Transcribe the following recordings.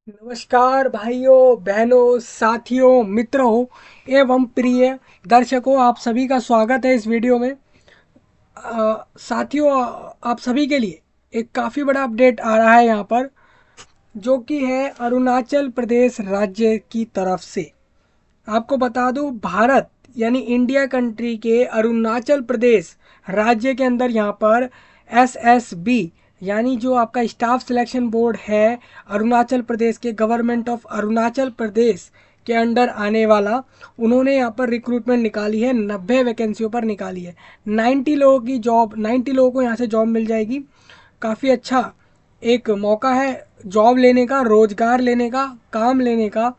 नमस्कार भाइयों बहनों साथियों मित्रों एवं प्रिय दर्शकों, आप सभी का स्वागत है इस वीडियो में। साथियों, आप सभी के लिए एक काफ़ी बड़ा अपडेट आ रहा है यहाँ पर, जो कि है अरुणाचल प्रदेश राज्य की तरफ से। आपको बता दूं, भारत यानी इंडिया कंट्री के अरुणाचल प्रदेश राज्य के अंदर यहाँ पर एसएसबी यानी जो आपका स्टाफ सिलेक्शन बोर्ड है अरुणाचल प्रदेश के, गवर्नमेंट ऑफ अरुणाचल प्रदेश के अंडर आने वाला, उन्होंने यहाँ पर रिक्रूटमेंट निकाली है। 90 वैकेंसियों पर निकाली है। 90 लोगों की जॉब, 90 लोगों को यहाँ से जॉब मिल जाएगी। काफ़ी अच्छा एक मौका है जॉब लेने का, रोजगार लेने का, काम लेने का,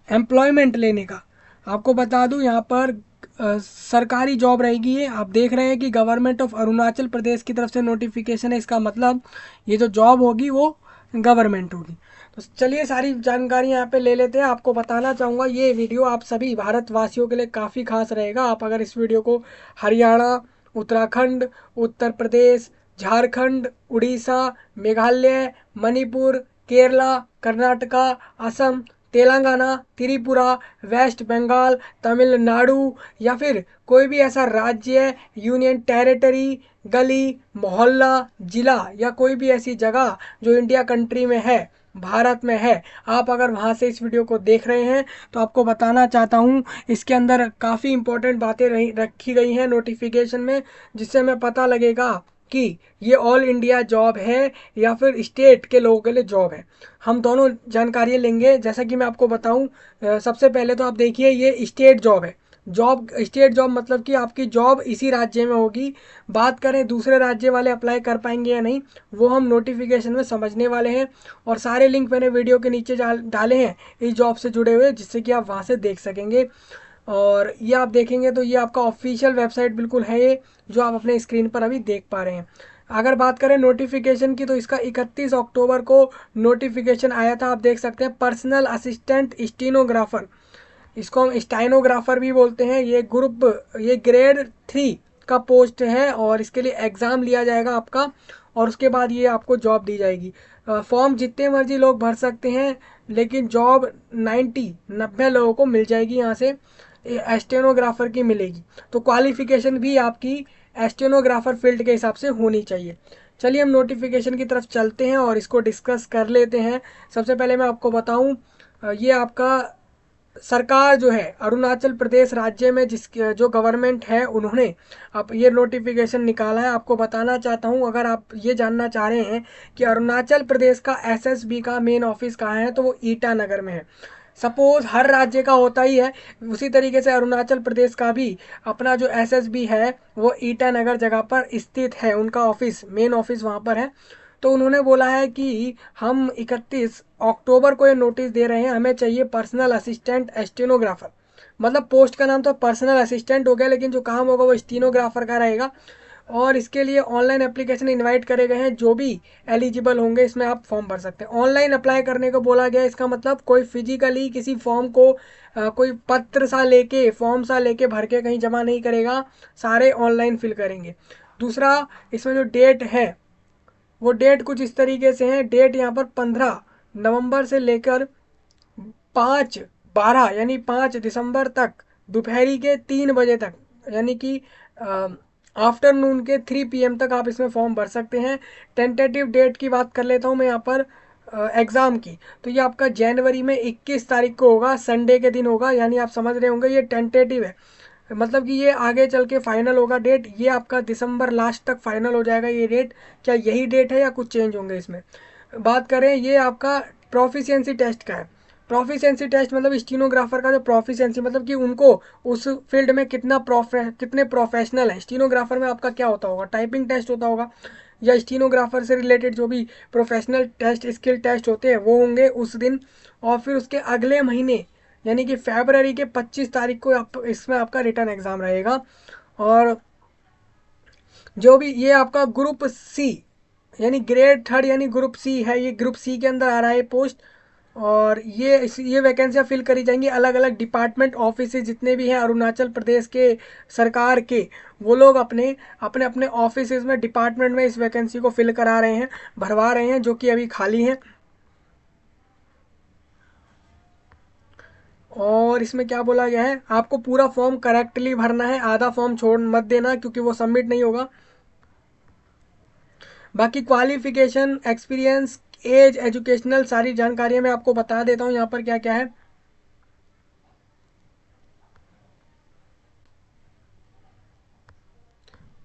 एम्प्लॉयमेंट लेने का। आपको बता दूं, यहाँ पर सरकारी जॉब रहेगी। ये आप देख रहे हैं कि गवर्नमेंट ऑफ अरुणाचल प्रदेश की तरफ से नोटिफिकेशन है। इसका मतलब ये जो जॉब होगी वो गवर्नमेंट होगी। तो चलिए सारी जानकारी यहाँ पे ले लेते हैं। आपको बताना चाहूँगा, ये वीडियो आप सभी भारतवासियों के लिए काफ़ी खास रहेगा। आप अगर इस वीडियो को हरियाणा, उत्तराखंड, उत्तर प्रदेश, झारखंड, उड़ीसा, मेघालय, मणिपुर, केरला, कर्नाटका, असम, तेलंगाना, त्रिपुरा, वेस्ट बंगाल, तमिलनाडु या फिर कोई भी ऐसा राज्य, यूनियन टेरिटरी, गली, मोहल्ला, जिला या कोई भी ऐसी जगह जो इंडिया कंट्री में है, भारत में है, आप अगर वहाँ से इस वीडियो को देख रहे हैं तो आपको बताना चाहता हूँ, इसके अंदर काफ़ी इंपॉर्टेंट बातें रखी गई हैं नोटिफिकेशन में, जिससे हमें पता लगेगा कि ये ऑल इंडिया जॉब है या फिर स्टेट के लोगों के लिए जॉब है। हम दोनों जानकारियाँ लेंगे। जैसा कि मैं आपको बताऊं, सबसे पहले तो आप देखिए, ये स्टेट जॉब है। जॉब, स्टेट जॉब मतलब कि आपकी जॉब इसी राज्य में होगी। बात करें दूसरे राज्य वाले अप्लाई कर पाएंगे या नहीं, वो हम नोटिफिकेशन में समझने वाले हैं। और सारे लिंक मैंने वीडियो के नीचे डाले हैं इस जॉब से जुड़े हुए, जिससे कि आप वहाँ से देख सकेंगे। और ये आप देखेंगे तो ये आपका ऑफिशियल वेबसाइट बिल्कुल है, ये जो आप अपने स्क्रीन पर अभी देख पा रहे हैं। अगर बात करें नोटिफिकेशन की, तो इसका 31 अक्टूबर को नोटिफिकेशन आया था। आप देख सकते हैं, पर्सनल असिस्टेंट स्टीनोग्राफर, इसको हम स्टाइनोग्राफर भी बोलते हैं। ये ग्रेड 3 का पोस्ट है और इसके लिए एग्ज़ाम लिया जाएगा आपका, और उसके बाद ये आपको जॉब दी जाएगी। फॉर्म जितने मर्जी लोग भर सकते हैं, लेकिन जॉब 90 लोगों को मिल जाएगी यहाँ से, एस्टेनोग्राफर की मिलेगी। तो क्वालिफिकेशन भी आपकी एस्टेनोग्राफर फील्ड के हिसाब से होनी चाहिए। चलिए हम नोटिफिकेशन की तरफ चलते हैं और इसको डिस्कस कर लेते हैं। सबसे पहले मैं आपको बताऊं, ये आपका सरकार जो है अरुणाचल प्रदेश राज्य में, जिस जो गवर्नमेंट है, उन्होंने अब ये नोटिफिकेशन निकाला है। आपको बताना चाहता हूँ, अगर आप ये जानना चाह रहे हैं कि अरुणाचल प्रदेश का एसएसबी का मेन ऑफिस कहाँ है, तो वो ईटानगर में है। सपोज हर राज्य का होता ही है, उसी तरीके से अरुणाचल प्रदेश का भी अपना जो एसएसबी है वो ईटानगर जगह पर स्थित है। उनका ऑफिस, मेन ऑफिस वहाँ पर है। तो उन्होंने बोला है कि हम 31 अक्टूबर को ये नोटिस दे रहे हैं, हमें चाहिए पर्सनल असिस्टेंट स्टेनोग्राफर। मतलब पोस्ट का नाम तो पर्सनल असिस्टेंट हो गया, लेकिन जो काम होगा वो स्टीनोग्राफर का रहेगा। और इसके लिए ऑनलाइन एप्लीकेशन इनवाइट करे गए हैं। जो भी एलिजिबल होंगे इसमें आप फॉर्म भर सकते हैं। ऑनलाइन अप्लाई करने को बोला गया है। इसका मतलब कोई फिजिकली किसी फॉर्म को कोई पत्र सा लेके, फॉर्म सा लेके भर के कहीं जमा नहीं करेगा, सारे ऑनलाइन फिल करेंगे। दूसरा, इसमें जो डेट है वो डेट कुछ इस तरीके से है। डेट यहाँ पर 15 नवंबर से लेकर 5/12 यानी 5 दिसंबर तक, दोपहरी के 3 बजे तक, यानी कि आफ्टरनून के 3 PM तक आप इसमें फॉर्म भर सकते हैं। टेंटेटिव डेट की बात कर लेता हूँ मैं यहाँ पर एग्ज़ाम की, तो ये आपका जनवरी में 21 तारीख को होगा, संडे के दिन होगा। यानी आप समझ रहे होंगे ये टेंटेटिव है, मतलब कि ये आगे चल के फाइनल होगा डेट। ये आपका दिसंबर लास्ट तक फाइनल हो जाएगा ये डेट। क्या यही डेट है या कुछ चेंज होंगे इसमें? बात करें, ये आपका प्रोफिशिएंसी टेस्ट का है। प्रोफिशिएंसी टेस्ट मतलब स्टीनोग्राफर का जो प्रोफिशिएंसी, मतलब कि उनको उस फील्ड में कितने प्रोफेशनल है। स्टीनोग्राफर में आपका क्या होता होगा, टाइपिंग टेस्ट होता होगा, या स्टीनोग्राफर से रिलेटेड जो भी प्रोफेशनल टेस्ट, स्किल टेस्ट होते हैं वो होंगे उस दिन। और फिर उसके अगले महीने यानी कि फरवरी के 25 तारीख को इसमें आपका रिटर्न एग्ज़ाम रहेगा। और जो भी ये आपका ग्रुप सी यानी ग्रेड 3 यानी ग्रुप सी है, ये ग्रुप सी के अंदर आ रहा है पोस्ट। और ये वैकेंसियाँ फिल करी जाएंगी अलग अलग डिपार्टमेंट ऑफिस जितने भी हैं अरुणाचल प्रदेश के सरकार के, वो लोग अपने अपने अपने ऑफिस में, डिपार्टमेंट में इस वैकेंसी को फिल करा रहे हैं, भरवा रहे हैं, जो कि अभी खाली हैं। और इसमें क्या बोला गया है, आपको पूरा फॉर्म करेक्टली भरना है, आधा फॉर्म छोड़ मत देना क्योंकि वो सबमिट नहीं होगा। बाकी क्वालिफिकेशन, एक्सपीरियंस, एज, एजुकेशनल सारी जानकारियां मैं आपको बता देता हूँ यहाँ पर क्या क्या है।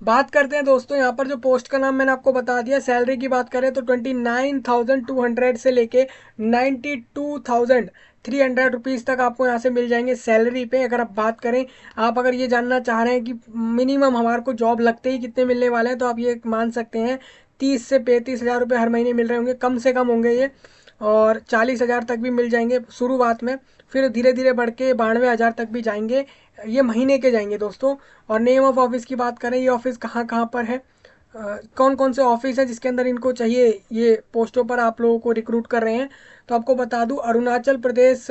बात करते हैं दोस्तों यहाँ पर जो पोस्ट का नाम मैंने आपको बता दिया। सैलरी की बात करें तो 29,200 से लेके 92,300 तक आपको यहाँ से मिल जाएंगे सैलरी पे। अगर आप बात करें, आप अगर ये जानना चाह रहे हैं कि मिनिमम हमारे को जॉब लगते ही कितने मिलने वाले हैं, तो आप ये मान सकते हैं 30 से 35 हज़ार रुपये हर महीने मिल रहे होंगे, कम से कम होंगे ये। और 40 हज़ार तक भी मिल जाएंगे शुरुआत में, फिर धीरे धीरे बढ़ के 92 हज़ार तक भी जाएंगे, ये महीने के जाएंगे दोस्तों। और नेम ऑफ ऑफिस की बात करें, ये ऑफिस कहाँ कहाँ पर है, कौन कौन से ऑफिस है जिसके अंदर इनको चाहिए, ये पोस्टों पर आप लोगों को रिक्रूट कर रहे हैं, तो आपको बता दूं अरुणाचल प्रदेश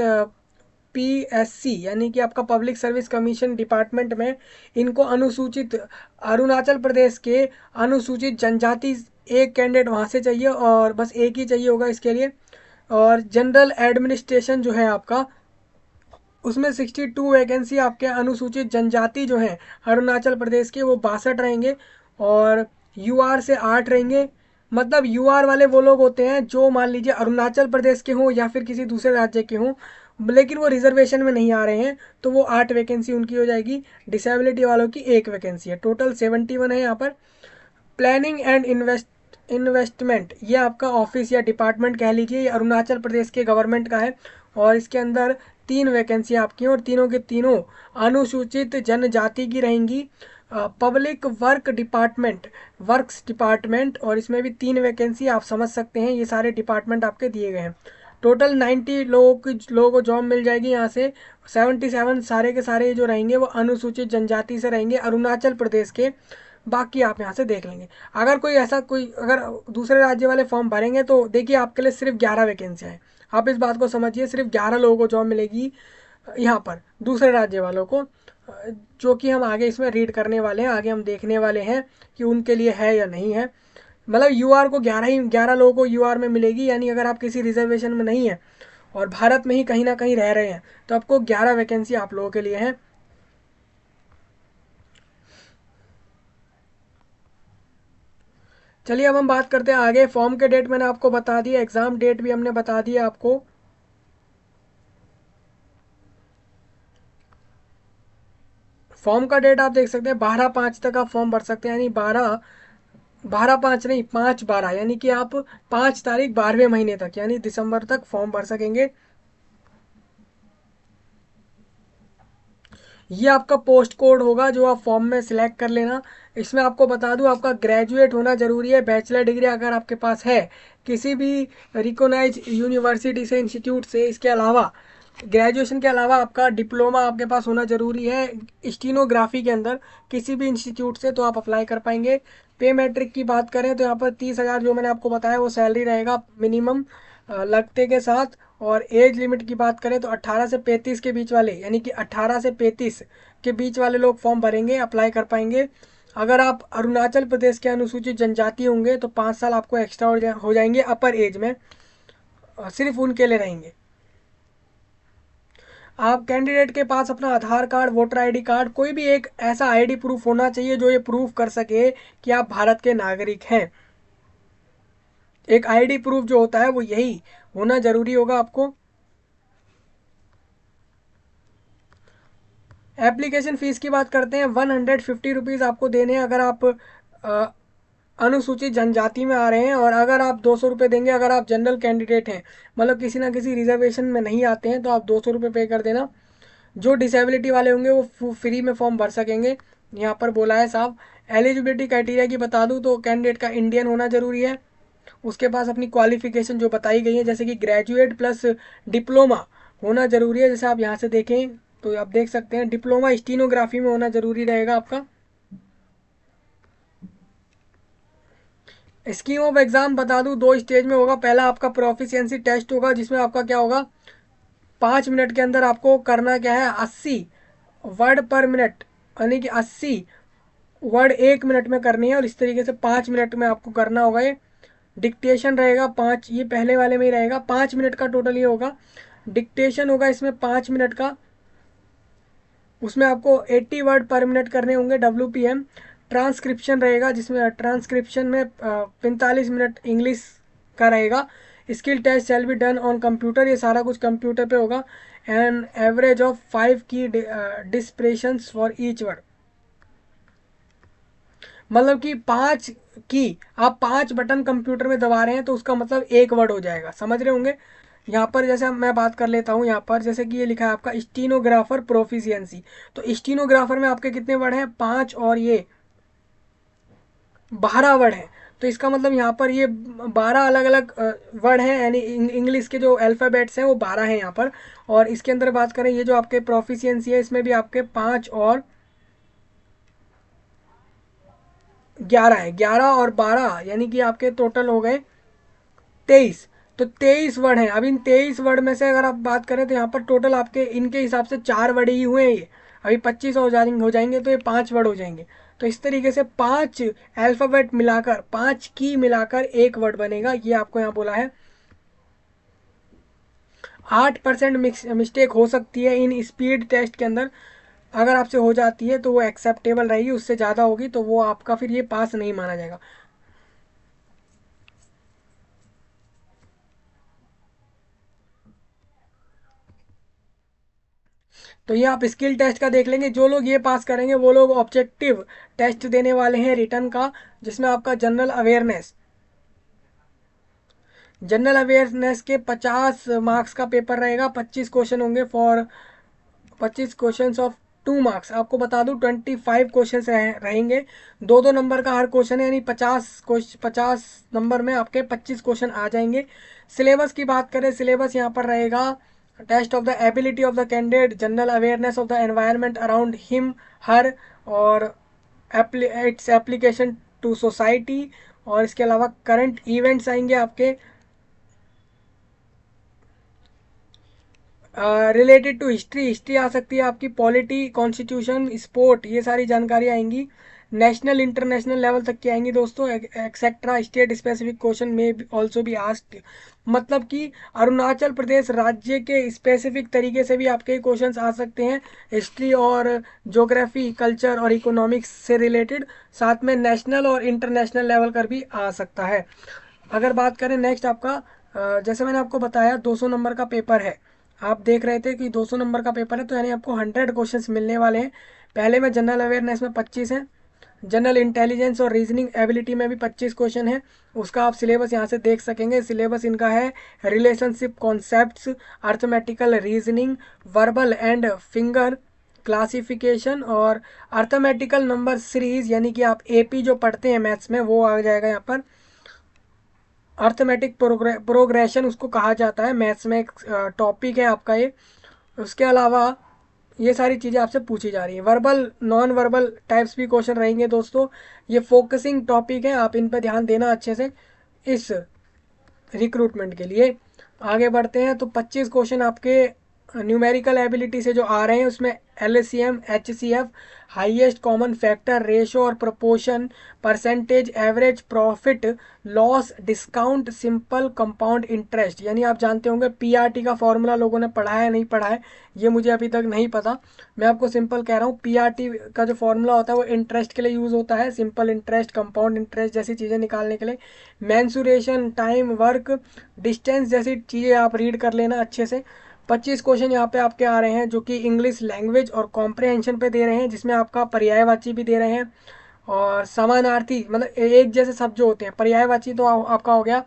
PSC यानी कि आपका पब्लिक सर्विस कमीशन डिपार्टमेंट में इनको अनुसूचित, अरुणाचल प्रदेश के अनुसूचित जनजाति एक कैंडिडेट वहाँ से चाहिए, और बस एक ही चाहिए होगा इसके लिए। और जनरल एडमिनिस्ट्रेशन जो है आपका, उसमें 62 वैकेंसी आपके अनुसूचित जनजाति जो हैं अरुणाचल प्रदेश के, वो 62 रहेंगे। और UR से 8 रहेंगे। मतलब UR वाले वो लोग होते हैं जो मान लीजिए अरुणाचल प्रदेश के हों या फिर किसी दूसरे राज्य के हों, लेकिन वो रिजर्वेशन में नहीं आ रहे हैं, तो वो 8 वैकेंसी उनकी हो जाएगी। डिसेबिलिटी वालों की 1 वैकेंसी है। टोटल 71 है यहाँ पर। प्लानिंग एंड इन्वेस्टमेंट, ये आपका ऑफिस या डिपार्टमेंट कह लीजिए, ये अरुणाचल प्रदेश के गवर्नमेंट का है। और इसके अंदर 3 वैकेंसी आपकी हैं, और तीनों के तीनों अनुसूचित जनजाति की रहेंगी। Public work department, works department, और इसमें भी 3 वैकेंसी, आप समझ सकते हैं ये सारे डिपार्टमेंट आपके दिए गए हैं। टोटल 90 लोगों को जॉब मिल जाएगी यहाँ से। 77 सारे के सारे जो रहेंगे वो अनुसूचित जनजाति से रहेंगे अरुणाचल प्रदेश के। बाकी आप यहाँ से देख लेंगे। अगर कोई ऐसा कोई अगर दूसरे राज्य वाले फॉर्म भरेंगे तो देखिए आपके लिए सिर्फ 11 वैकेंसियाँ हैं। आप इस बात को समझिए, सिर्फ 11 लोगों को जॉब मिलेगी यहाँ पर दूसरे राज्य वालों को, जो कि हम आगे इसमें रीड करने वाले हैं, आगे हम देखने वाले हैं कि उनके लिए है या नहीं है। मतलब UR को 11 लोगों को UR में मिलेगी, यानी अगर आप किसी रिजर्वेशन में नहीं है और भारत में ही कहीं ना कहीं रह रहे हैं तो आपको 11 वैकेंसी आप लोगों के लिए है। चलिए अब हम बात करते हैं आगे। फॉर्म के डेट मैंने आपको बता दिया, एग्ज़ाम डेट भी हमने बता दिया आपको। फॉर्म का डेट आप देख सकते हैं 12/5 तक आप फॉर्म भर सकते हैं, यानी 12/5 नहीं 5/12, यानी कि आप 5 तारीख 12वें महीने तक यानी दिसंबर तक फॉर्म भर सकेंगे। ये आपका पोस्ट कोड होगा जो आप फॉर्म में सिलेक्ट कर लेना। इसमें आपको बता दूं आपका ग्रेजुएट होना ज़रूरी है, बैचलर डिग्री अगर आपके पास है किसी भी रिकॉग्नाइज यूनिवर्सिटी से, इंस्टीट्यूट से। इसके अलावा ग्रेजुएशन के अलावा आपका डिप्लोमा आपके पास होना ज़रूरी है स्टीनोग्राफी के अंदर किसी भी इंस्टीट्यूट से, तो आप अप्लाई कर पाएंगे। पे मैट्रिक की बात करें तो यहाँ पर 30,000 जो मैंने आपको बताया वो सैलरी रहेगा मिनिमम लगते के साथ। और एज लिमिट की बात करें तो 18 से 35 के बीच वाले, यानी कि 18 से 35 के बीच वाले लोग फॉर्म भरेंगे, अप्लाई कर पाएंगे। अगर आप अरुणाचल प्रदेश के अनुसूचित जनजाति होंगे तो 5 साल आपको एक्स्ट्रा हो जाएंगे अपर एज में, सिर्फ उनके लिए रहेंगे। आप कैंडिडेट के पास अपना आधार कार्ड, वोटर ID कार्ड, कोई भी एक ऐसा ID प्रूफ होना चाहिए जो ये प्रूफ कर सके कि आप भारत के नागरिक हैं। एक ID प्रूफ जो होता है वो यही होना ज़रूरी होगा आपको। एप्लीकेशन फ़ीस की बात करते हैं, 150 रुपीज़ आपको देने हैं अगर आप अनुसूचित जनजाति में आ रहे हैं, और अगर आप 200 रुपये देंगे अगर आप जनरल कैंडिडेट हैं, मतलब किसी ना किसी रिजर्वेशन में नहीं आते हैं, तो आप 200 रुपये पे कर देना। जो डिसेबिलिटी वाले होंगे वो फ्री में फॉर्म भर सकेंगे, यहाँ पर बोला है साहब। एलिजिबिलिटी क्राइटेरिया की बता दूँ तो कैंडिडेट का इंडियन होना ज़रूरी है, उसके पास अपनी क्वालिफिकेशन जो बताई गई है जैसे कि ग्रेजुएट प्लस डिप्लोमा होना ज़रूरी है। जैसे आप यहाँ से देखें तो आप देख सकते हैं डिप्लोमा स्टीनोग्राफी में होना ज़रूरी रहेगा आपका। स्कीम ऑफ एग्ज़ाम बता दूं 2 स्टेज में होगा। पहला आपका प्रोफिशिएंसी टेस्ट होगा जिसमें आपका क्या होगा, 5 मिनट के अंदर आपको करना क्या है, 80 वर्ड पर मिनट, यानी कि 80 वर्ड 1 मिनट में करनी है, और इस तरीके से 5 मिनट में आपको करना होगा। ये डिक्टेशन रहेगा 5, ये पहले वाले में ही रहेगा, 5 मिनट का टोटल ये होगा। डिक्टेशन होगा इसमें 5 मिनट का, उसमें आपको 80 वर्ड पर मिनट करने होंगे WPM। ट्रांसक्रिप्शन रहेगा जिसमें ट्रांसक्रिप्शन में 45 मिनट इंग्लिश का रहेगा। Skill test shall be done on computer, ये सारा कुछ कंप्यूटर पे होगा। एंड एवरेज ऑफ 5 की डिस्प्रेशंस फॉर ईच वर्ड, मतलब कि 5 की आप 5 बटन कंप्यूटर में दबा रहे हैं तो उसका मतलब एक वर्ड हो जाएगा, समझ रहे होंगे। यहाँ पर जैसे मैं बात कर लेता हूँ, यहाँ पर जैसे कि ये लिखा है आपका स्टीनोग्राफर प्रोफिशिएंसी, तो स्टीनोग्राफर में आपके कितने वर्ड हैं, 5 और ये 12 वर्ड हैं। तो इसका मतलब यहाँ पर ये 12 अलग अलग वर्ड हैं, यानी इंग्लिश के जो अल्फ़ाबेट्स हैं वो 12 हैं यहाँ पर। और इसके अंदर बात करें ये जो आपके प्रोफिशिएंसी है, इसमें भी आपके 5 और 11 है, 11 और 12 यानी कि आपके टोटल हो गए 23। तो 23 वर्ड हैं। अब इन 23 वर्ड में से अगर आप बात करें तो यहाँ पर टोटल आपके इनके हिसाब से 4 वर्ड ही हुए हैं ये, अभी 25 हो जाएंगे तो ये 5 वर्ड हो जाएंगे। तो इस तरीके से 5 अल्फ़ाबेट मिलाकर, 5 की मिलाकर एक वर्ड बनेगा, ये आपको यहाँ बोला है। 8% मिस्टेक हो सकती है इन स्पीड टेस्ट के अंदर, अगर आपसे हो जाती है तो वो एक्सेप्टेबल रहेगी, उससे ज़्यादा होगी तो वो आपका फिर ये पास नहीं माना जाएगा। तो ये आप स्किल टेस्ट का देख लेंगे, जो लोग ये पास करेंगे वो लोग ऑब्जेक्टिव टेस्ट देने वाले हैं रिटर्न का, जिसमें आपका जनरल अवेयरनेस के 50 मार्क्स का पेपर रहेगा। 25 क्वेश्चन होंगे फॉर 25 क्वेश्चन ऑफ 2 मार्क्स। आपको बता दूं 25 क्वेश्चन रहेंगे, 2-2 नंबर का हर क्वेश्चन है, यानी 50 नंबर में आपके 25 क्वेश्चन आ जाएंगे। सिलेबस की बात करें, सिलेबस यहाँ पर रहेगा test of the ability of the candidate, general awareness of the environment around him her, और इट्स एप्लीकेशन टू सोसाइटी, और इसके अलावा करंट इवेंट्स आएंगे आपके रिलेटेड टू हिस्ट्री, हिस्ट्री आ सकती है आपकी, पॉलिटी, कॉन्स्टिट्यूशन, स्पोर्ट, ये सारी जानकारी आएंगी। नेशनल इंटरनेशनल लेवल तक की आएंगी दोस्तों, एक्सेट्रा। स्टेट स्पेसिफिक क्वेश्चन में ऑल्सो भी आस्क्ड, मतलब कि अरुणाचल प्रदेश राज्य के स्पेसिफिक तरीके से भी आपके क्वेश्चंस आ सकते हैं, हिस्ट्री और ज्योग्राफी, कल्चर और इकोनॉमिक्स से रिलेटेड। साथ में नेशनल और इंटरनेशनल लेवल कर भी आ सकता है। अगर बात करें नेक्स्ट आपका, जैसे मैंने आपको बताया 200 नंबर का पेपर है, आप देख रहे थे कि 200 नंबर का पेपर है, तो यानी आपको 100 क्वेश्चंस मिलने वाले हैं। पहले में जनरल अवेयरनेस में 25 हैं, जनरल इंटेलिजेंस और रीजनिंग एबिलिटी में भी 25 क्वेश्चन है। उसका आप सिलेबस यहाँ से देख सकेंगे। सिलेबस इनका है relationship concepts, arithmetical reasoning, verbal and finger classification, और अर्थमेटिकल नंबर सीरीज, यानी कि आप AP जो पढ़ते हैं मैथ्स में वो आ जाएगा यहाँ पर। अर्थमेटिक प्रोग्रेशन उसको कहा जाता है, मैथ्स में एक टॉपिक है आपका ये। उसके अलावा ये सारी चीज़ें आपसे पूछी जा रही हैं। वर्बल नॉन वर्बल टाइप्स भी क्वेश्चन रहेंगे दोस्तों, ये फोकसिंग टॉपिक है, आप इन पर ध्यान देना अच्छे से इस रिक्रूटमेंट के लिए। आगे बढ़ते हैं तो 25 क्वेश्चन आपके न्यूमेरिकल एबिलिटी से जो आ रहे हैं, उसमें LCM, HCF, highest common factor, ratio और proportion, percentage, average, profit, loss, discount, simple compound interest. यानी आप जानते होंगे PRT का फॉर्मूला लोगों ने पढ़ा है नहीं पढ़ा है, ये मुझे अभी तक नहीं पता, मैं आपको सिंपल कह रहा हूँ। PRT का जो फॉर्मूला होता है वो इंटरेस्ट के लिए यूज़ होता है, सिंपल इंटरेस्ट, कंपाउंड इंटरेस्ट जैसी चीज़ें निकालने के लिए। मैंसुरेशन, टाइम, वर्क, डिस्टेंस जैसी चीज़ें आप रीड कर लेना अच्छे से। 25 क्वेश्चन यहाँ पे आपके आ रहे हैं जो कि इंग्लिश लैंग्वेज और कॉम्प्रहेंशन पे दे रहे हैं, जिसमें आपका पर्यायवाची भी दे रहे हैं और समानार्थी, मतलब एक जैसे शब्द जो होते हैं। पर्यायवाची तो आपका हो गया,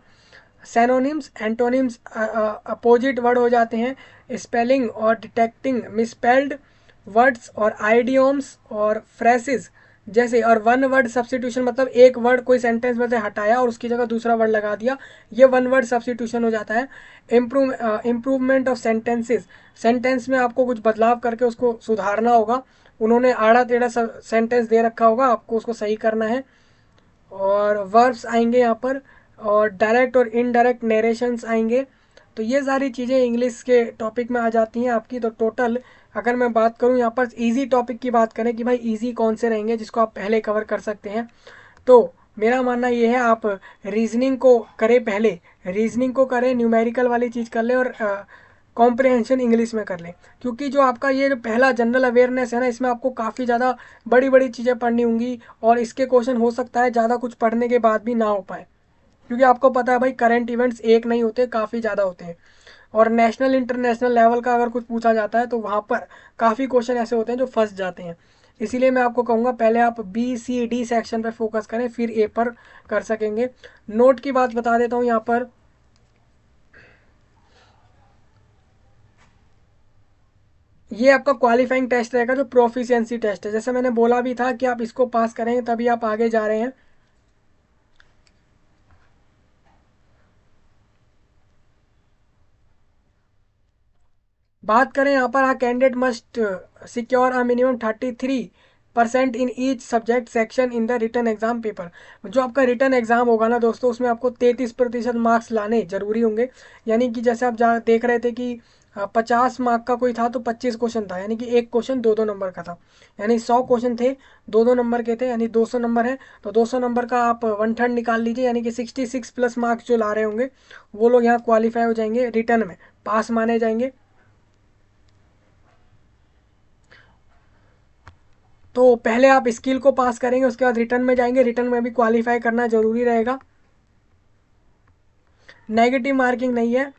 सैनोनिम्स, एंटोनिम्स अपोजिट वर्ड हो जाते हैं, स्पेलिंग और डिटेक्टिंग मिसस्पेल्ड वर्ड्स और आइडियोम्स और फ्रेसेस जैसे, और वन वर्ड सब्स्टिट्यूशन, मतलब एक वर्ड कोई सेंटेंस में से हटाया और उसकी जगह दूसरा वर्ड लगा दिया, ये वन वर्ड सब्स्टिट्यूशन हो जाता है। इम्प्रूवमेंट ऑफ सेंटेंसेस, सेंटेंस में आपको कुछ बदलाव करके उसको सुधारना होगा, उन्होंने आड़ा टेढ़ा सेंटेंस दे रखा होगा, आपको उसको सही करना है। और वर्ब्स आएंगे यहाँ पर, और डायरेक्ट और इनडायरेक्ट नरेशंस आएंगे। तो ये सारी चीज़ें इंग्लिश के टॉपिक में आ जाती हैं आपकी। तो टोटल अगर मैं बात करूँ यहाँ पर इजी टॉपिक की बात करें कि भाई इजी कौन से रहेंगे जिसको आप पहले कवर कर सकते हैं, तो मेरा मानना ये है आप रीजनिंग को करें, पहले रीजनिंग को करें, न्यूमेरिकल वाली चीज़ कर लें, और कॉम्प्रिहेंशन इंग्लिश में कर लें, क्योंकि जो आपका ये जो पहला जनरल अवेयरनेस है ना, इसमें आपको काफ़ी ज़्यादा बड़ी बड़ी चीज़ें पढ़नी होंगी और इसके क्वेश्चन हो सकता है ज़्यादा कुछ पढ़ने के बाद भी ना हो पाए, क्योंकि आपको पता है भाई करंट इवेंट्स एक नहीं होते, काफ़ी ज़्यादा होते हैं। और नेशनल इंटरनेशनल लेवल का अगर कुछ पूछा जाता है तो वहाँ पर काफ़ी क्वेश्चन ऐसे होते हैं जो फंस जाते हैं। इसीलिए मैं आपको कहूँगा पहले आप B, C, D सेक्शन पर फोकस करें, फिर A पर कर सकेंगे। नोट की बात बता देता हूँ यहाँ पर। ये आपका क्वालिफाइंग टेस्ट रहेगा जो प्रोफिशिएंसी टेस्ट है, जैसे मैंने बोला भी था कि आप इसको पास करेंगे तभी आप आगे जा रहे हैं। बात करें यहाँ पर, candidate must secure a minimum 33% in each subject section in the written exam paper. जो आपका रिटन एग्जाम होगा ना दोस्तों, उसमें आपको 33% मार्क्स लाने जरूरी होंगे। यानी कि जैसे आप देख रहे थे कि 50 मार्क का कोई था तो 25 क्वेश्चन था, यानी कि एक क्वेश्चन 2-2 नंबर का था, यानी 100 क्वेश्चन थे, 2-2 नंबर के थे, यानी 200 नंबर है। तो 200 नंबर का आप 1/3 निकाल लीजिए, यानी कि 66+ मार्क्स जो ला रहे होंगे वो लोग यहाँ क्वालिफाई हो जाएंगे, रिटर्न में पास माने जाएंगे। तो पहले आप स्किल को पास करेंगे, उसके बाद रिटर्न में जाएंगे, रिटर्न में भी क्वालिफाई करना जरूरी रहेगा, नेगेटिव मार्किंग नहीं है।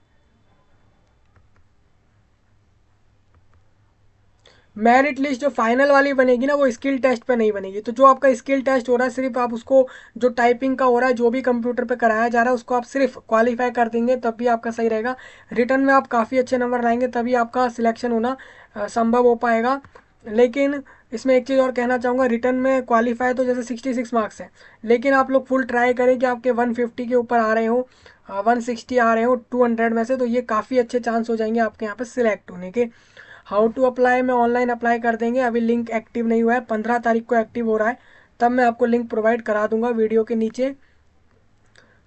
मेरिट लिस्ट जो फाइनल वाली बनेगी ना, वो स्किल टेस्ट पे नहीं बनेगी। तो जो आपका स्किल टेस्ट हो रहा है, सिर्फ आप उसको, जो टाइपिंग का हो रहा है, जो भी कंप्यूटर पे कराया जा रहा है, उसको आप सिर्फ क्वालिफाई कर देंगे तब भी आपका सही रहेगा। रिटर्न में आप काफ़ी अच्छे नंबर लाएंगे तभी आपका सिलेक्शन होना संभव हो पाएगा। लेकिन इसमें एक चीज़ और कहना चाहूँगा, रिटर्न में क्वालिफाई तो जैसे 66 मार्क्स है, लेकिन आप लोग फुल ट्राई करें कि आपके 150 के ऊपर आ रहे हो, 160 आ रहे हो 200 में से, तो ये काफ़ी अच्छे चांस हो जाएंगे आपके यहाँ पर सिलेक्ट होने के। हाउ टू अप्लाई में ऑनलाइन अप्लाई कर देंगे, अभी लिंक एक्टिव नहीं हुआ है, 15 तारीख को एक्टिव हो रहा है, तब मैं आपको लिंक प्रोवाइड करा दूंगा वीडियो के नीचे।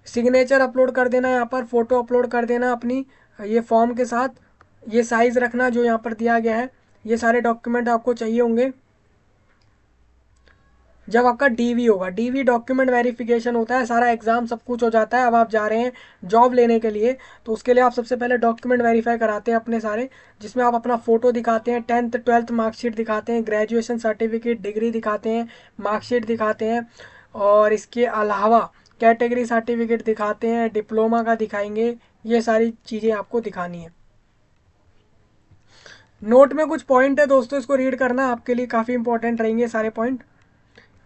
सिग्नेचर अपलोड कर देना, यहाँ पर फ़ोटो अपलोड कर देना अपनी ये फॉर्म के साथ, ये साइज़ रखना जो यहाँ पर दिया गया है, ये सारे डॉक्यूमेंट आपको चाहिए होंगे। जब आपका डीवी होगा, डीवी डॉक्यूमेंट वेरिफिकेशन होता है, सारा एग्जाम सब कुछ हो जाता है, अब आप जा रहे हैं जॉब लेने के लिए, तो उसके लिए आप सबसे पहले डॉक्यूमेंट वेरीफाई कराते हैं अपने सारे, जिसमें आप अपना फ़ोटो दिखाते हैं, 10th 12th मार्कशीट दिखाते हैं, ग्रेजुएशन सर्टिफिकेट डिग्री दिखाते हैं, मार्कशीट दिखाते हैं, और इसके अलावा कैटेगरी सर्टिफिकेट दिखाते हैं, डिप्लोमा का दिखाएंगे, ये सारी चीज़ें आपको दिखानी है। नोट में कुछ पॉइंट है दोस्तों, इसको रीड करना आपके लिए काफ़ी इंपॉर्टेंट रहेंगे सारे पॉइंट।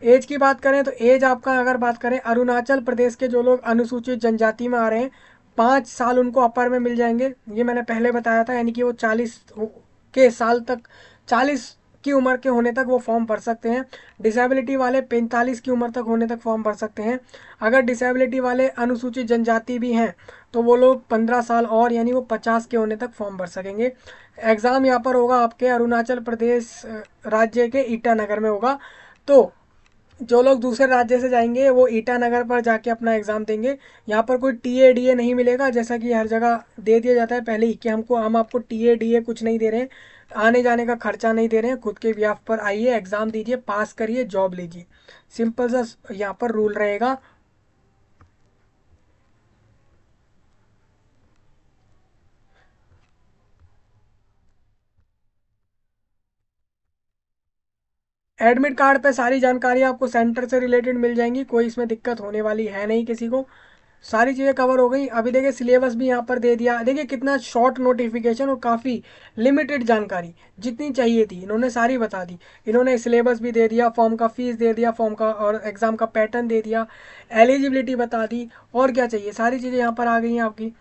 एज की बात करें तो एज आपका, अगर बात करें अरुणाचल प्रदेश के जो लोग अनुसूचित जनजाति में आ रहे हैं, 5 साल उनको अपर में मिल जाएंगे, ये मैंने पहले बताया था, यानी कि वो 40 के साल तक, 40 की उम्र के होने तक वो फॉर्म भर सकते हैं। डिसेबिलिटी वाले 45 की उम्र तक होने तक फॉर्म भर सकते हैं। अगर डिसेबिलिटी वाले अनुसूचित जनजाति भी हैं तो वो लोग 15 साल और, यानी वो 50 के होने तक फॉर्म भर सकेंगे। एग्ज़ाम यहाँ पर होगा आपके अरुणाचल प्रदेश राज्य के ईटानगर में होगा। तो जो लोग दूसरे राज्य से जाएंगे वो ईटानगर पर जाके अपना एग्ज़ाम देंगे। यहाँ पर कोई टीए डीए नहीं मिलेगा, जैसा कि हर जगह दे दिया जाता है पहले ही कि हम आपको टीए डीए कुछ नहीं दे रहे हैं, आने जाने का खर्चा नहीं दे रहे हैं, खुद के ब्याह पर आइए, एग्ज़ाम दीजिए, पास करिए, जॉब लीजिए, सिंपल सा यहाँ पर रूल रहेगा। एडमिट कार्ड पे सारी जानकारी आपको सेंटर से रिलेटेड मिल जाएंगी, कोई इसमें दिक्कत होने वाली है नहीं किसी को। सारी चीज़ें कवर हो गई। अभी देखिए सिलेबस भी यहाँ पर दे दिया, देखिए कितना शॉर्ट नोटिफिकेशन और काफ़ी लिमिटेड जानकारी, जितनी चाहिए थी इन्होंने सारी बता दी। इन्होंने सिलेबस भी दे दिया, फॉर्म का फीस दे दिया, फॉर्म का और एग्ज़ाम का पैटर्न दे दिया, एलिजिबिलिटी बता दी, और क्या चाहिए, सारी चीज़ें यहाँ पर आ गई हैं आपकी।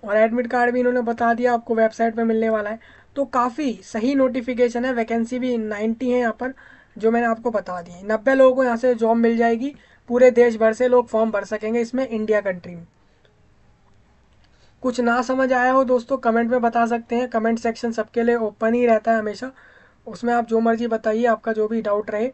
और एडमिट कार्ड भी इन्होंने बता दिया आपको वेबसाइट पे मिलने वाला है। तो काफ़ी सही नोटिफिकेशन है, वैकेंसी भी 90 है यहाँ पर, जो मैंने आपको बता दी है। 90 लोगों को यहाँ से जॉब मिल जाएगी, पूरे देश भर से लोग फॉर्म भर सकेंगे इसमें, इंडिया कंट्री में। कुछ ना समझ आया हो दोस्तों कमेंट में बता सकते हैं, कमेंट सेक्शन सबके लिए ओपन ही रहता है हमेशा, उसमें आप जो मर्जी बताइए, आपका जो भी डाउट रहे।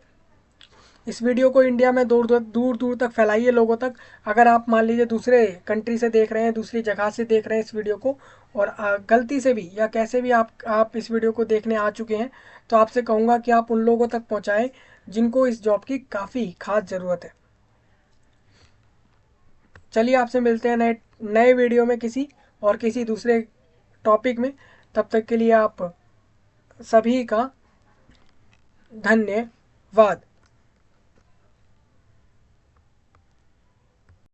इस वीडियो को इंडिया में दूर दूर दूर दूर तक फैलाइए लोगों तक। अगर आप मान लीजिए दूसरे कंट्री से देख रहे हैं, दूसरी जगह से देख रहे हैं इस वीडियो को, और गलती से भी या कैसे भी आप इस वीडियो को देखने आ चुके हैं, तो आपसे कहूँगा कि आप उन लोगों तक पहुँचाएँ जिनको इस जॉब की काफ़ी खास ज़रूरत है। चलिए आपसे मिलते हैं नए नए वीडियो में, किसी और किसी दूसरे टॉपिक में। तब तक के लिए आप सभी का धन्यवाद।